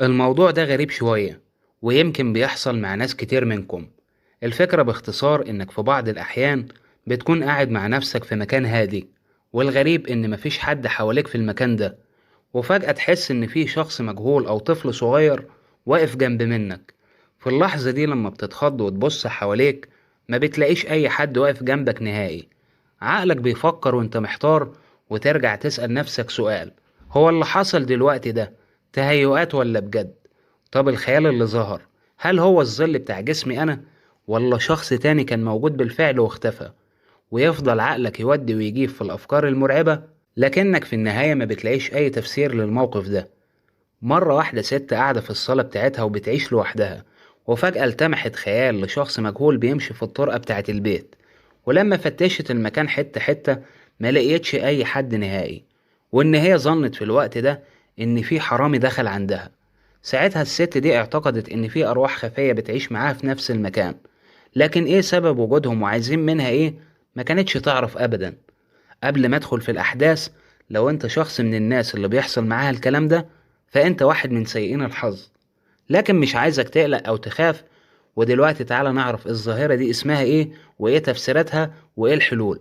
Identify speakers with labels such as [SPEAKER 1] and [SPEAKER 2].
[SPEAKER 1] الموضوع ده غريب شوية، ويمكن بيحصل مع ناس كتير منكم. الفكرة باختصار إنك في بعض الأحيان بتكون قاعد مع نفسك في مكان هادي، والغريب إن مفيش حد حواليك في المكان ده، وفجأة تحس إن في شخص مجهول أو طفل صغير واقف جنب منك. في اللحظة دي لما بتتخض وتبص حواليك ما بتلاقيش أي حد واقف جنبك نهائي. عقلك بيفكر وإنت محتار، وترجع تسأل نفسك سؤال: هو اللي حصل دلوقتي ده تهيؤات ولا بجد؟ طب الخيال اللي ظهر، هل هو الظل بتاع جسمي أنا، ولا شخص تاني كان موجود بالفعل واختفى؟ ويفضل عقلك يودي ويجيب في الأفكار المرعبة، لكنك في النهاية ما بتلاقيش أي تفسير للموقف ده. مرة واحدة ست قاعدة في الصالة بتاعتها وبتعيش لوحدها، وفجأة التمحت خيال لشخص مجهول بيمشي في الطرقة بتاعة البيت. ولما فتشت المكان حتة حتة ما لقيتش أي حد نهائي، وإن هي ظنت في الوقت ده إن في حرامي دخل عندها. ساعتها الست دي اعتقدت إن في أرواح خفية بتعيش معاها في نفس المكان، لكن إيه سبب وجودهم وعايزين منها إيه ما كانتش تعرف أبدا. قبل ما ادخل في الاحداث، لو انت شخص من الناس اللي بيحصل معاها الكلام ده فانت واحد من سيئين الحظ، لكن مش عايزك تقلق او تخاف. ودلوقتي تعالى نعرف الظاهرة دي اسمها ايه، وايه تفسيراتها، وايه الحلول.